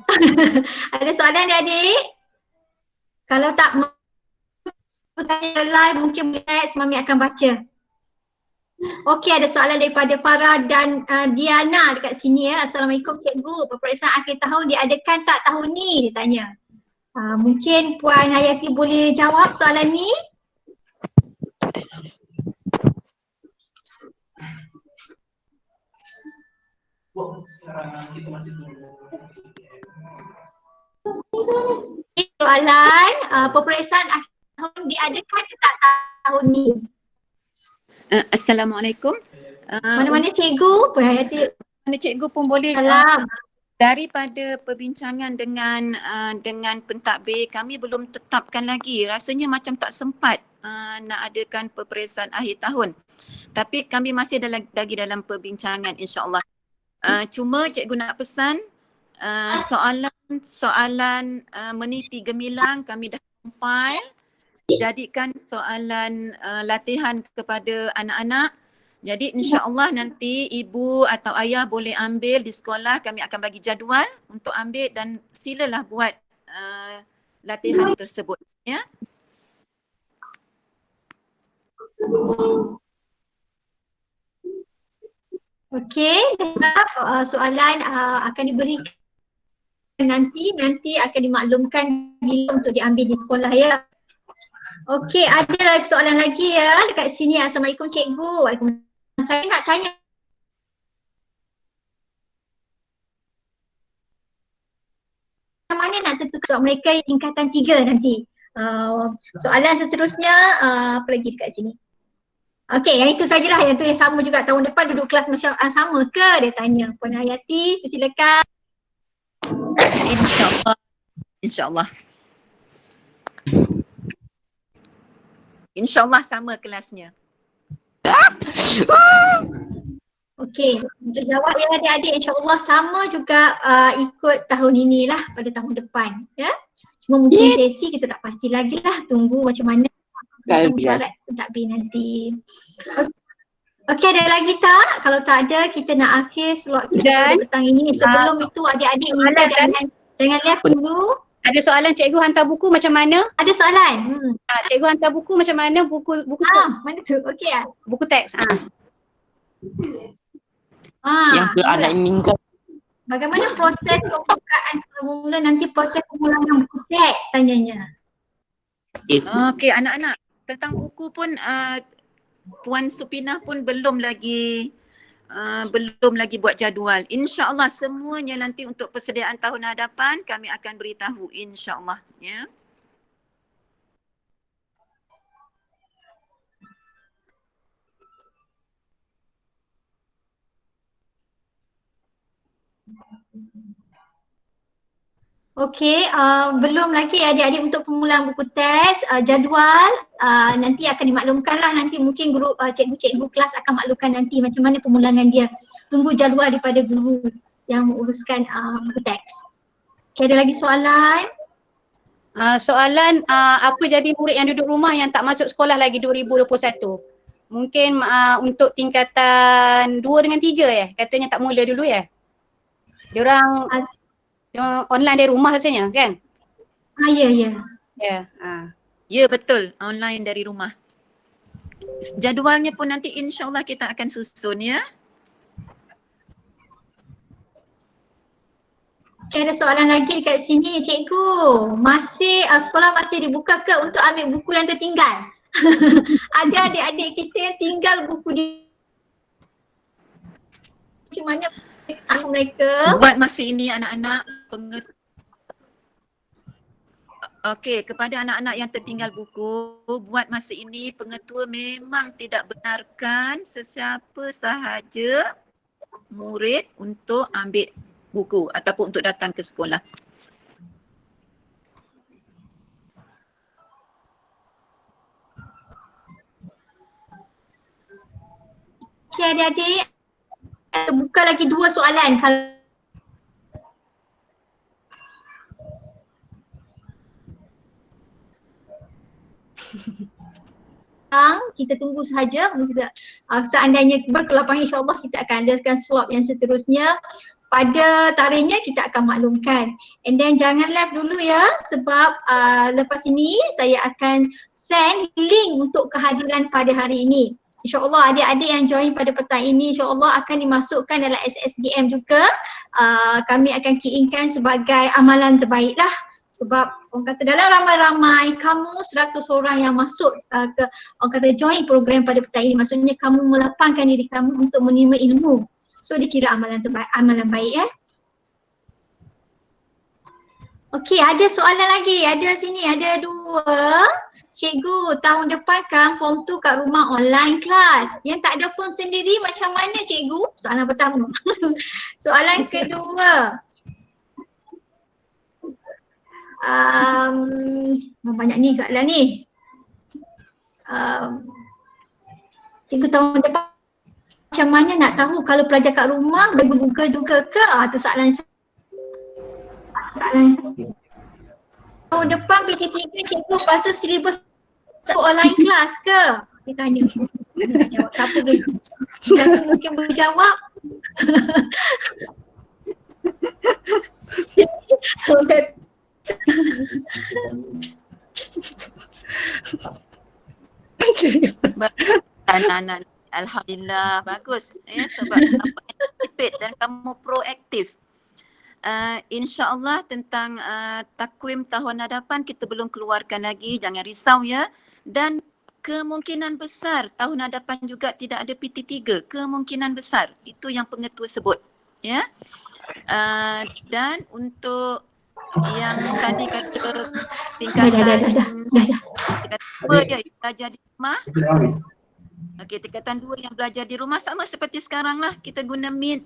Ada soalan adik-adik? Kalau tak tanya live mungkin boleh Mami akan baca. Okey, ada soalan daripada Farah dan Diana dekat sini, ya. Assalamualaikum cikgu. Peperiksaan akhir tahun diadakan tak tahun ni? Dia tanya. Mungkin Puan Hayati boleh jawab soalan ni? Soalan peperiksaan akhir tahun diadakan ke tak tahun ni? Assalamualaikum. Mana-mana cikgu, Puan Hayati. Mana cikgu pun boleh. Salam. Daripada perbincangan dengan pentadbir, kami belum tetapkan lagi. Rasanya macam tak sempat nak adakan peperiksaan akhir tahun. Tapi kami masih lagi dalam perbincangan, insya-Allah. Cuma cikgu nak pesan soalan meniti gemilang kami dah compile, jadikan soalan latihan kepada anak-anak. Jadi insya-Allah nanti ibu atau ayah boleh ambil di sekolah, kami akan bagi jadual untuk ambil dan silalah buat latihan tersebut, ya. Okey, soalan akan diberikan nanti akan dimaklumkan bila untuk diambil di sekolah, ya. Okey, ada lagi soalan lagi, ya, dekat sini. Assalamualaikum cikgu. Waalaikumsalam. Saya nak tanya mana nak tentukan sebab mereka tingkatan 3 nanti. Soalan seterusnya apa lagi dekat sini? Okey, yang itu sajalah, yang tu yang sama juga tahun depan duduk kelas macam sama ke? Dia tanya. Puan Hayati, silakan. InsyaAllah. InsyaAllah. InsyaAllah sama kelasnya. Okey, untuk jawab yang adik-adik insyaAllah sama juga ikut tahun inilah pada tahun depan, ya. Cuma mungkin sesi kita tak pasti lagi lah, tunggu macam mana bisa mesyuarat pentadbir nanti. Okey, ada lagi tak? Kalau tak ada, kita nak akhir slot kita pada petang ini. Sebelum itu adik-adik minta jangan left dulu. Ada soalan cikgu hantar buku macam mana? Ada soalan? Cikgu hantar buku macam mana? Buku teks. Mana tu? Okey ah. Buku teks. Yang ke anak minta. Bagaimana proses pembukaan semula nanti proses pemulangan buku teks tanyanya. Okey, anak-anak, tentang buku pun Puan Supinah pun belum lagi buat jadual. InsyaAllah semuanya nanti untuk persediaan tahun hadapan kami akan beritahu insyaAllah, ya. Okey, belum lagi adik-adik untuk pemulangan buku teks, jadual nanti akan dimaklumkanlah, nanti mungkin guru cikgu-cikgu kelas akan maklumkan nanti macam mana pemulangan dia. Tunggu jadual daripada guru yang menguruskan buku teks. Okey, ada lagi soalan? Soalan apa jadi murid yang duduk rumah yang tak masuk sekolah lagi 2021? Mungkin untuk tingkatan 2 dengan 3 katanya tak mula dulu ya? Diorang online dari rumah rasanya kan? Ya. Ya betul, online dari rumah. Jadualnya pun nanti insyaAllah kita akan susun ya. Okay, ada soalan lagi dekat sini cikgu. Sekolah masih dibuka ke untuk ambil buku yang tertinggal? Ada adik-adik kita yang tinggal buku di macam mana mereka? Buat masa ini anak-anak Okey, kepada anak-anak yang tertinggal buku, buat masa ini pengetua memang tidak benarkan sesiapa sahaja murid untuk ambil buku ataupun untuk datang ke sekolah. Okey adik-adik, buka lagi 2 soalan. Kita tunggu sahaja, seandainya berkelapangan insyaAllah kita akan adakan slot yang seterusnya. Pada tarikhnya kita akan maklumkan. And then jangan left dulu ya, sebab lepas ini saya akan send link untuk kehadiran pada hari ini. InsyaAllah adik-adik yang join pada petang ini insyaAllah akan dimasukkan dalam SSGM juga. Kami akan key-inkan sebagai amalan terbaik lah. Sebab orang kata dalam ramai-ramai kamu 100 orang yang masuk ke orang kata join program pada petang ini, maksudnya kamu melapangkan diri kamu untuk menerima ilmu. So dikira amalan terbaik, amalan baik ya. Okey, ada soalan lagi. Ada sini, ada 2. Cikgu, tahun depan kan form 2 kat rumah online kelas. Yang tak ada phone sendiri macam mana cikgu? Soalan pertama. Soalan kedua. Banyak ni soalan ni. Cikgu tahun depan macam mana nak tahu kalau pelajar kat rumah boleh Google juga ke? Tu soalan saya. Tahun depan PT3 cikgu lepas tu silibus online kelas ke? Dia tanya. Jawab siapa boleh? Siapa mungkin boleh jawab? Anak-anak alhamdulillah bagus sebab kamu anticipate dan kamu proaktif. InsyaAllah tentang takwim tahun hadapan kita belum keluarkan lagi, jangan risau ya. Dan kemungkinan besar tahun hadapan juga tidak ada PT3, kemungkinan besar. Itu yang pengetua sebut ya. Dan untuk yang tadi kata tingkatan 2 yang belajar di rumah. Okey, tingkatan 2 yang belajar di rumah sama seperti sekarang lah, kita guna Meet,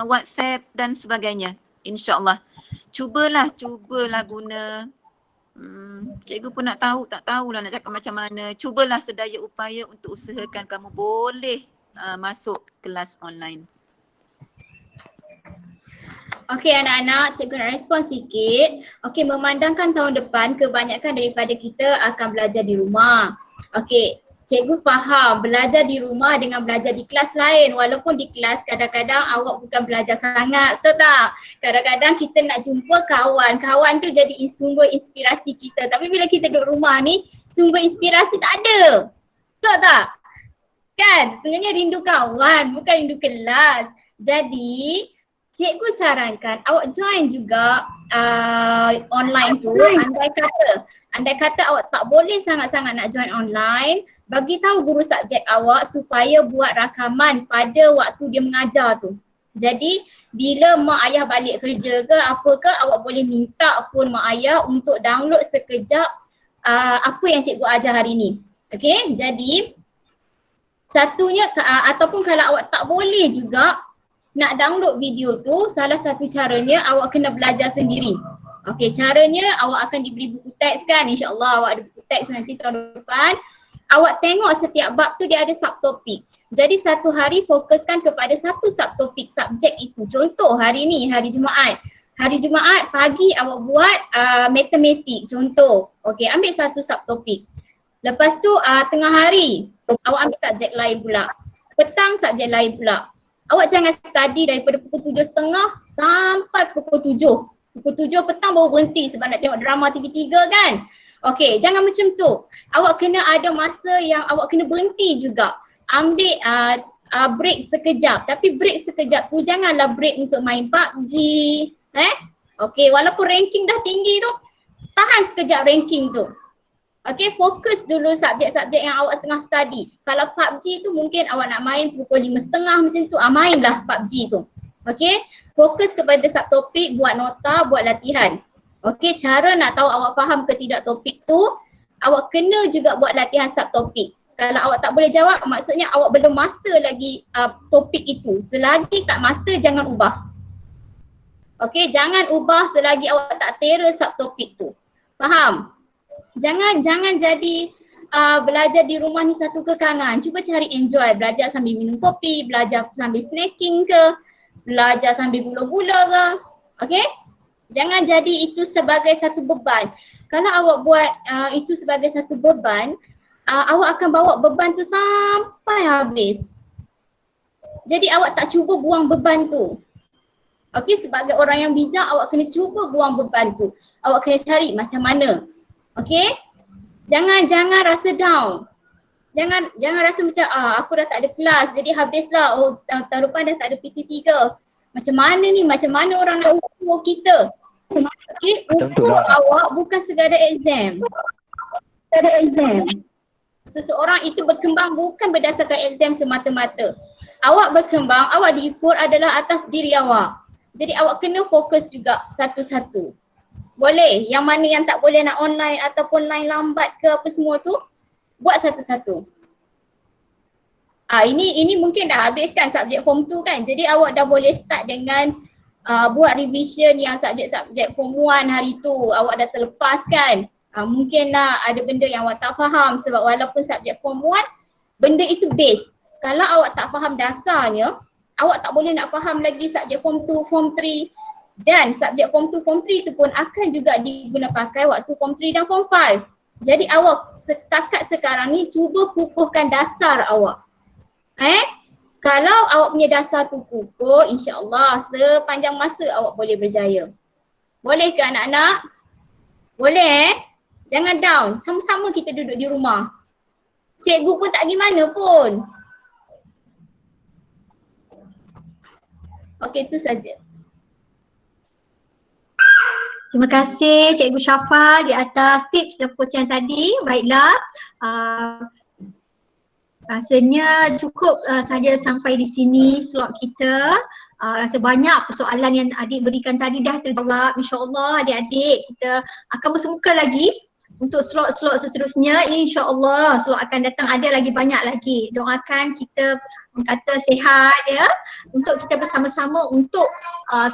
WhatsApp dan sebagainya. InsyaAllah. Cubalah guna cikgu pun nak tahu, tak tahulah nak cakap macam mana. Cubalah sedaya upaya untuk usahakan kamu boleh masuk kelas online. Okey anak-anak, cikgu nak respon sikit. Okey, memandangkan tahun depan kebanyakan daripada kita akan belajar di rumah. Okey, cikgu faham belajar di rumah dengan belajar di kelas lain. Walaupun di kelas kadang-kadang awak bukan belajar sangat, betul tak? Kadang-kadang kita nak jumpa kawan. Kawan tu jadi sumber inspirasi kita. Tapi bila kita duduk rumah ni, sumber inspirasi tak ada. Betul tak? Kan? Sebenarnya rindu kawan, bukan rindu kelas. Jadi, cikgu sarankan awak join juga online tu. Andai kata awak tak boleh sangat-sangat nak join online, bagi tahu guru subjek awak supaya buat rakaman pada waktu dia mengajar tu. Jadi bila mak ayah balik kerja ke apa ke, awak boleh minta phone mak ayah untuk download sekejap apa yang cikgu ajar hari ni. Okey, jadi satunya ataupun kalau awak tak boleh juga nak download video tu, salah satu caranya awak kena belajar sendiri. Okey, caranya awak akan diberi buku teks kan, insya-Allah awak ada buku teks nanti tahun depan. Awak tengok setiap bab tu dia ada subtopik. Jadi satu hari fokuskan kepada satu subtopik subjek itu. Contoh hari ni, hari Jumaat. Hari Jumaat pagi awak buat matematik contoh. Okey, ambil satu subtopik. Lepas tu tengah hari awak ambil subjek lain pula. Petang subjek lain pula. Awak jangan study daripada pukul 7.30 sampai pukul 7. Pukul 7 petang baru berhenti sebab nak tengok drama TV3 kan. Okey, jangan macam tu. Awak kena ada masa yang awak kena berhenti juga. Ambil break sekejap. Tapi break sekejap tu janganlah break untuk main PUBG. Okey, walaupun ranking dah tinggi tu, tahan sekejap ranking tu. Okey, fokus dulu subjek-subjek yang awak tengah study. Kalau PUBG tu mungkin awak nak main pukul 5.30 macam tu, mainlah PUBG tu. Okey, fokus kepada subtopik, buat nota, buat latihan. Okey, cara nak tahu awak faham ke tidak topik tu, awak kena juga buat latihan subtopik. Kalau awak tak boleh jawab, maksudnya awak belum master lagi topik itu. Selagi tak master, jangan ubah. Okey, jangan ubah selagi awak tak tera subtopik tu. Faham? Jangan jadi belajar di rumah ni satu kekangan. Cuba cari enjoy, belajar sambil minum kopi, belajar sambil snacking ke, belajar sambil gula-gula ke. Okey? Jangan jadi itu sebagai satu beban. Kalau awak buat itu sebagai satu beban, awak akan bawa beban tu sampai habis. Jadi awak tak cuba buang beban tu. Okey, sebagai orang yang bijak awak kena cuba buang beban tu. Awak kena cari macam mana. Okey? Jangan rasa down. Jangan rasa macam aku dah tak ada kelas jadi habislah. Oh, tahun depan dah tak ada PT3. Macam mana ni? Macam mana orang nak ukur kita? Okey, ukur awak bukan sekadar exam. Seseorang itu berkembang bukan berdasarkan exam semata-mata. Awak berkembang, awak diukur adalah atas diri awak. Jadi awak kena fokus juga satu-satu. Boleh, yang mana yang tak boleh nak online ataupun line lambat ke apa semua tu, buat satu-satu. Ini mungkin dah habis kan subjek form 2 kan. Jadi awak dah boleh start dengan buat revision yang subjek form 1 hari tu. Awak dah terlepas kan. Mungkin lah ada benda yang awak tak faham sebab walaupun subjek form 1, benda itu base. Kalau awak tak faham dasarnya, awak tak boleh nak faham lagi subjek form 2, form 3. Dan subjek form 2, form 3 tu pun akan juga diguna pakai waktu form 3 dan form 5. Jadi awak setakat sekarang ni cuba kukuhkan dasar awak. Kalau awak punya dasar tu kukuh, insya-Allah sepanjang masa awak boleh berjaya. Boleh ke anak-anak? Boleh Jangan down, sama-sama kita duduk di rumah. Cikgu pun tak pergi mana pun. Okey, itu saja. Terima kasih Cikgu Syafa di atas tips dan coach yang tadi. Baiklah, rasanya cukup saja sampai di sini slot kita. Sebanyak persoalan yang adik berikan tadi dah terjawab. InsyaAllah adik-adik kita akan bersemuka lagi untuk slot-slot seterusnya. InsyaAllah slot akan datang ada lagi banyak lagi. Doakan kita kata sihat ya untuk kita bersama-sama untuk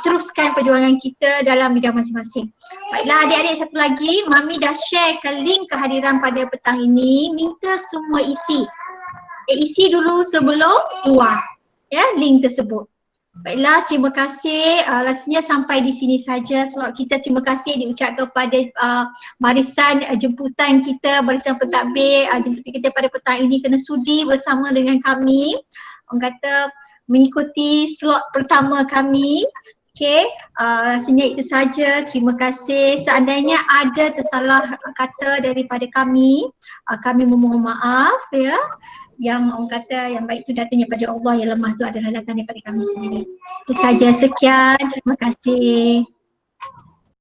teruskan perjuangan kita dalam bidang masing-masing. Baiklah adik-adik, satu lagi, Mami dah share ke link kehadiran pada petang ini. Minta semua isi. Isi dulu sebelum keluar ya link tersebut. Baiklah, terima kasih. Rasanya sampai di sini saja slot kita. Terima kasih diucapkan kepada barisan jemputan kita, barisan pentadbir jemputan kita pada petang ini kena sudi bersama dengan kami. Orang kata mengikuti slot pertama kami. Okey, rasanya itu saja. Terima kasih. Seandainya ada tersalah kata daripada kami memohon maaf ya. Yang orang kata yang baik itu datangnya pada Allah, yang lemah itu adalah datang daripada kami sendiri. Itu saja, sekian. Terima kasih.